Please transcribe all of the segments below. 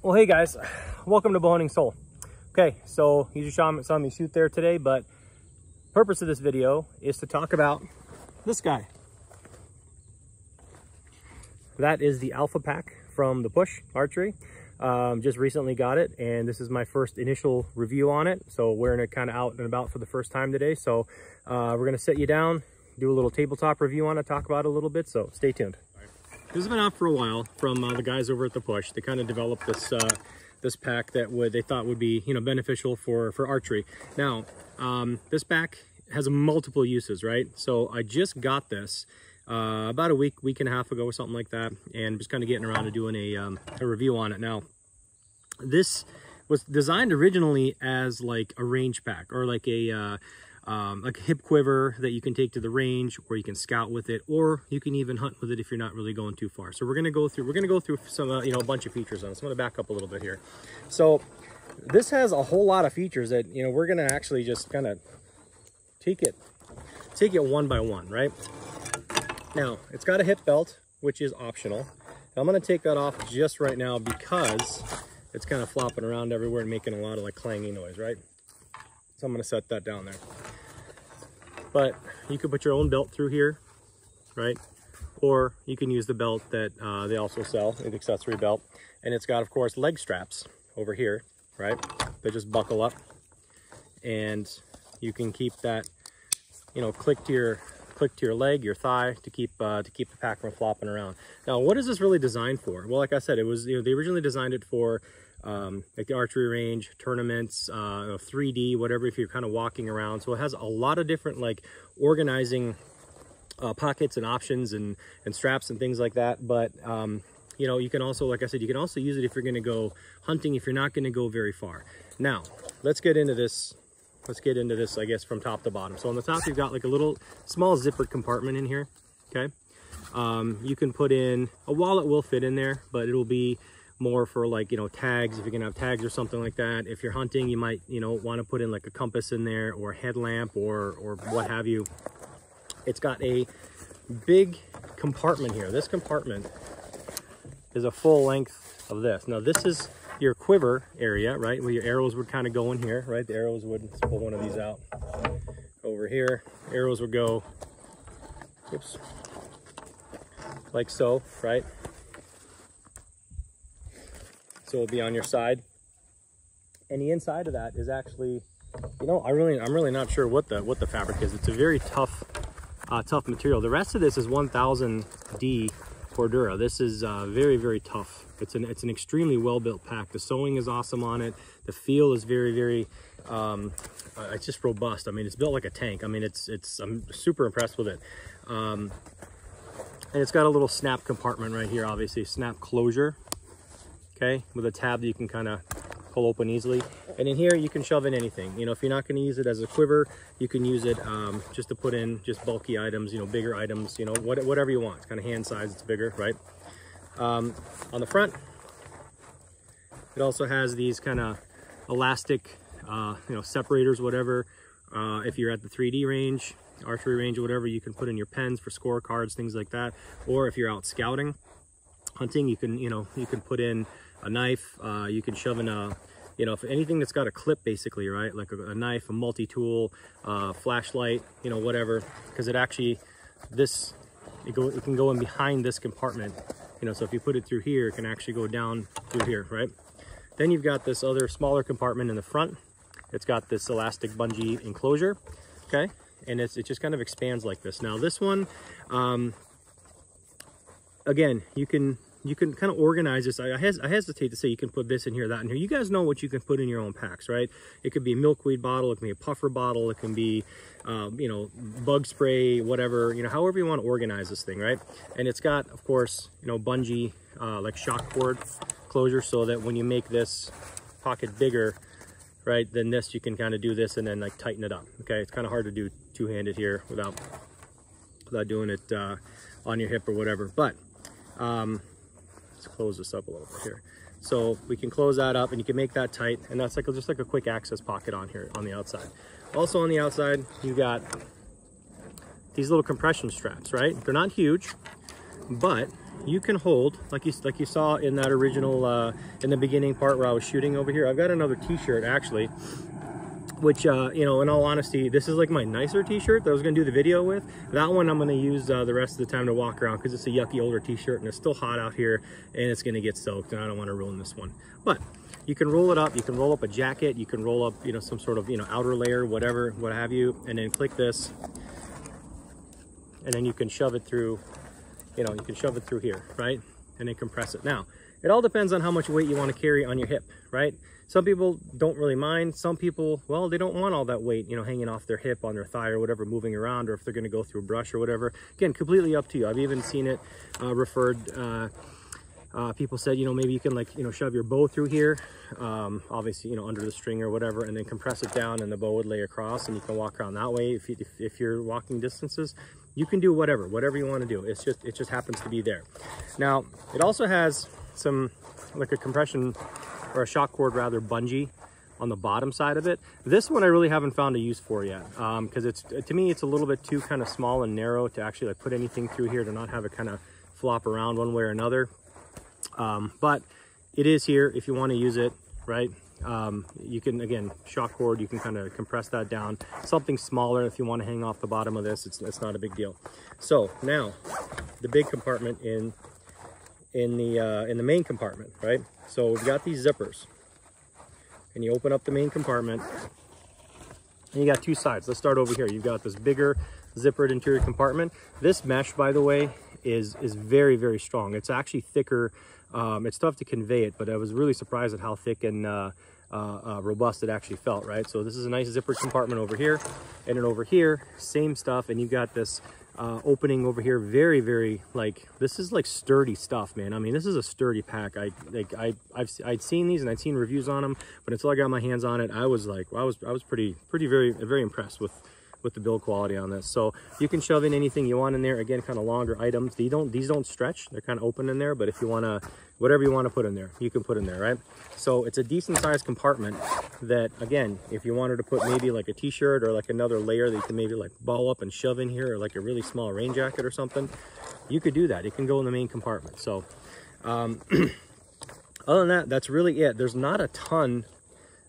Well, hey guys, welcome to Bowhunting Soul. Okay, so you just saw me shoot there today, but purpose of this video is to talk about this guy. That is the Alpha Pack from the Push Archery. Just recently got it, and this is my first initial review on it. So wearing it kind of out and about for the first time today. So we're gonna sit you down, do a little tabletop review on it, talk about it a little bit. So stay tuned. This has been out for a while from the guys over at the Push. They kind of developed this this pack that they thought would be beneficial for archery. Now this pack has multiple uses, right? So I just got this about a week and a half ago or something like that, and just kind of getting around to doing a review on it. Now this was designed originally as like a range pack, or like a hip quiver that you can take to the range, or you can scout with it, or you can even hunt with it if you're not really going too far. So we're gonna go through some a bunch of features on this. I'm gonna back up a little bit here. So this has a whole lot of features that we're gonna actually just kind of take it one by one, right? Now it's got a hip belt, which is optional. I'm gonna take that off just right now because it's kind of flopping around everywhere and making a lot of like clanging noise, right? So I'm gonna set that down there. But you could put your own belt through here, right? Or you can use the belt that they also sell, the accessory belt. And it's got, of course, leg straps over here, right? They just buckle up, and you can keep that, click to your leg, your thigh, to keep the pack from flopping around. Now, what is this really designed for? Well, like I said, it was, they originally designed it for like the archery range, tournaments, 3D, whatever, if you're kind of walking around. So it has a lot of different like organizing pockets and options and straps and things like that. But you can also, like I said, you can also use it if you're going to go hunting, if you're not going to go very far. Now let's get into this, I guess, from top to bottom. So on the top, you've got like a little small zippered compartment in here. Okay. You can put in a wallet, will fit in there, but it'll be more for like tags, if you're gonna have tags or something like that. If you're hunting, you might want to put in like a compass in there, or a headlamp, or what have you. It's got a big compartment here. This compartment is a full length of this. Now this is your quiver area, right, where your arrows would kind of go in here, right? The arrows would, let's pull one of these out over here. Arrows would go, oops, like so, right? So it'll be on your side, and the inside of that is actually, I'm really not sure what the fabric is. It's a very tough material. The rest of this is 1000D Cordura. This is very, very tough. It's an extremely well built pack. The sewing is awesome on it. The feel is very, very it's just robust. I mean, it's built like a tank. I mean, I'm super impressed with it. And it's got a little snap compartment right here, obviously snap closure. Okay, with a tab that you can kind of pull open easily. And in here, you can shove in anything. If you're not going to use it as a quiver, you can use it just to put in just bulky items, bigger items, whatever you want. It's kind of hand size, it's bigger, right? On the front, it also has these kind of elastic, separators, whatever. If you're at the 3D range, archery range, or whatever, you can put in your pens for scorecards, things like that. Or if you're out scouting, hunting, you can put in a knife, you can shove in a, if anything that's got a clip, basically, right? Like a knife, a multi-tool, flashlight, whatever, because it actually, it can go in behind this compartment, so if you put it through here, it can actually go down through here, right? Then you've got this other smaller compartment in the front. It's got this elastic bungee enclosure, okay? And it just kind of expands like this. Now this one, again, you can kind of organize this. I hesitate to say you can put this in here, that in here. You guys know what you can put in your own packs, right? It could be a milkweed bottle, it can be a puffer bottle, it can be, bug spray, whatever, however you want to organize this thing, right? And it's got, of course, bungee, like shock cord closure, so that when you make this pocket bigger, right, then this, you can kind of do this and then like tighten it up, okay? It's kind of hard to do two-handed here without doing it on your hip or whatever, but let's close this up a little bit here. So we can close that up, and you can make that tight, and that's like just like a quick access pocket on here on the outside. Also on the outside, you got these little compression straps, right? They're not huge, but you can hold, like you saw in that original, in the beginning part where I was shooting over here. I've got another t-shirt actually, which, you know, in all honesty, this is like my nicer t-shirt that I was going to do the video with. That one I'm going to use the rest of the time to walk around because it's a yucky older t-shirt and it's still hot out here and it's going to get soaked, and I don't want to ruin this one. But you can roll it up. You can roll up a jacket. You can roll up, you know, some sort of, you know, outer layer, whatever, what have you, and then click this, and then you can shove it through, you know, you can shove it through here, right? And then compress it. Now, it all depends on how much weight you want to carry on your hip, right? Some people don't really mind. Some people, well, they don't want all that weight, you know, hanging off their hip, on their thigh or whatever, moving around, or if they're going to go through a brush or whatever. Again, completely up to you. I've even seen it referred, people said, you know, maybe you can, like, you know, shove your bow through here, obviously, you know, under the string or whatever, and then compress it down and the bow would lay across and you can walk around that way. If you're walking distances, you can do whatever you want to do. It just happens to be there. Now, it also has some, like a compression or a shock cord rather, bungee on the bottom side of it. This one I really haven't found a use for yet, because it's, to me, it's a little bit too kind of small and narrow to actually like put anything through here, to not have it kind of flop around one way or another. But it is here if you want to use it, right? You can, again, shock cord, you can kind of compress that down. Something smaller if you want to hang off the bottom of this, it's not a big deal. So now the big compartment in the main compartment, right? So we've got these zippers, and you open up the main compartment and you got two sides. Let's start over here. You've got this bigger zippered interior compartment. This mesh, by the way, is very, very strong. It's actually thicker. It's tough to convey it, but I was really surprised at how thick and robust it actually felt, right? So this is a nice zippered compartment over here, and then over here, same stuff, and you've got this opening over here. Very, very, like, this is like sturdy stuff, man. I mean, this is a sturdy pack. I'd seen these and I'd seen reviews on them, but until I got my hands on it, I was like, I was very impressed with the build quality on this. So you can shove in anything you want in there. Again, kind of longer items. These don't stretch. They're kind of open in there, but if you want to, whatever you want to put in there, you can put in there, right? So it's a decent sized compartment that, again, if you wanted to put maybe like a t-shirt or like another layer that you can maybe like ball up and shove in here, or like a really small rain jacket or something, you could do that. It can go in the main compartment. So other than that, that's really it. There's not a ton.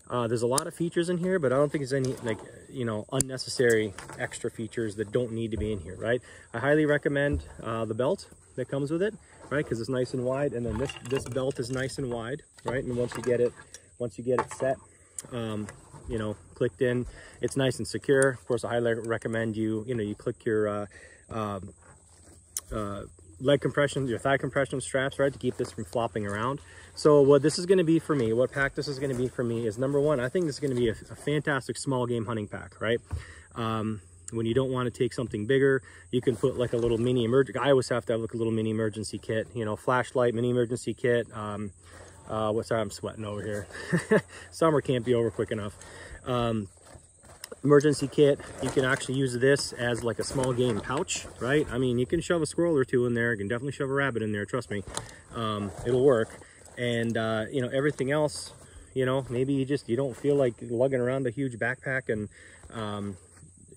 There's a lot of features in here, but I don't think there's any, like, you know, unnecessary extra features that don't need to be in here, right? I highly recommend the belt that comes with it, right? Because it's nice and wide, and then this belt is nice and wide, right? And once you get it set, you know, clicked in, it's nice and secure. Of course, I highly recommend you click your leg compression, your thigh compression straps, right, to keep this from flopping around. So what this is going to be for me, what pack this is going to be for me is, number one, I think this is going to be a fantastic small game hunting pack, right? When you don't want to take something bigger, you can put like a little mini emergency. I always have to have like a little mini emergency kit, you know, flashlight, mini emergency kit. Sorry, I'm sweating over here. Summer can't be over quick enough. Emergency kit. You can actually use this as like a small game pouch, right? I mean, you can shove a squirrel or two in there. You can definitely shove a rabbit in there, trust me. It'll work. And you know, everything else, you know, maybe you don't feel like lugging around a huge backpack, and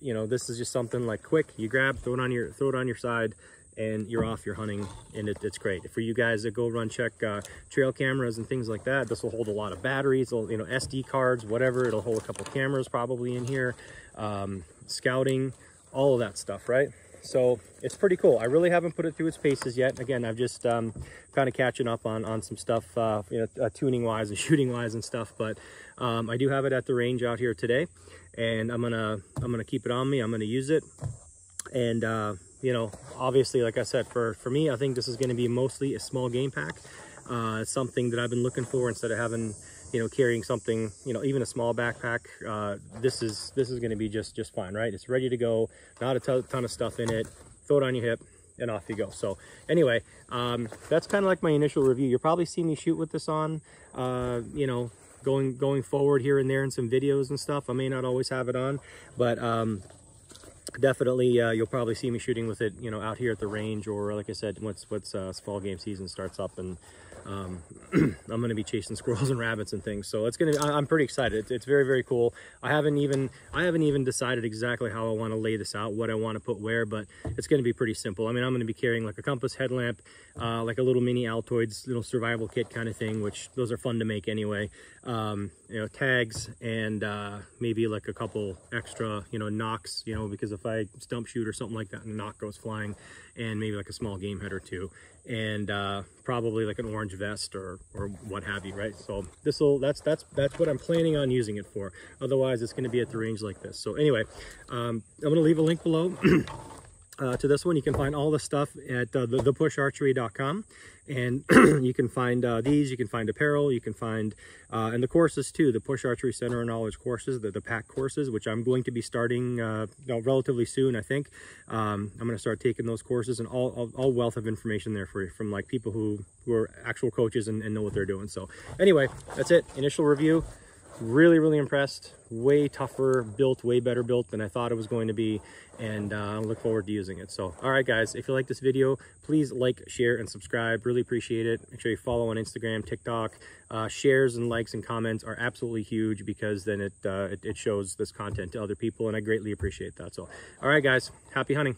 you know, this is just something like quick, you grab, throw it on your side, and you're off, you're hunting, and it's great. For you guys that go run check trail cameras and things like that, this will hold a lot of batteries, you know, SD cards, whatever. It'll hold a couple cameras probably in here, scouting, all of that stuff, right? So it's pretty cool. I really haven't put it through its paces yet. Again, I've just kind of catching up on some stuff, you know, tuning wise and shooting wise and stuff. But I do have it at the range out here today, and I'm gonna keep it on me. I'm gonna use it, and you know, obviously, like I said, for me, I think this is going to be mostly a small game pack. It's something that I've been looking for, instead of having, you know, carrying something, you know, even a small backpack. This is going to be just fine, right? It's ready to go, not a ton of stuff in it. Throw it on your hip and off you go. So anyway, that's kind of like my initial review. You'll probably see me shoot with this on, you know, going forward here and there in some videos and stuff. I may not always have it on, but definitely you'll probably see me shooting with it, you know, out here at the range, or like I said, once fall game season starts up and I'm going to be chasing squirrels and rabbits and things. So it's going to, I'm pretty excited. It's very, very cool. I haven't even decided exactly how I want to lay this out, what I want to put where, but it's going to be pretty simple. I mean, I'm going to be carrying like a compass, headlamp, like a little mini Altoids, little survival kit kind of thing, which those are fun to make anyway. You know, tags, and maybe like a couple extra, you know, knocks, you know, because if I stump shoot or something like that and a knock goes flying, and maybe like a small game head or two, and probably like an orange vest or what have you, right? So that's what I'm planning on using it for. Otherwise it's going to be at the range like this. So anyway, I'm going to leave a link below to this one. You can find all the stuff at thepusharchery.com, and you can find these, you can find apparel, you can find and the courses too, the Push Archery Center of Knowledge courses, the pack courses, which I'm going to be starting relatively soon, I think. I'm going to start taking those courses, and all wealth of information there for you from like people who are actual coaches and know what they're doing. So anyway, that's it. Initial review. Really impressed. Way tougher built, way better built than I thought it was going to be, and I look forward to using it. So all right guys, if you like this video, please like, share, and subscribe. Really appreciate it. Make sure you follow on Instagram, TikTok. Shares and likes and comments are absolutely huge, because then it shows this content to other people, and I greatly appreciate that. So all right guys, happy hunting.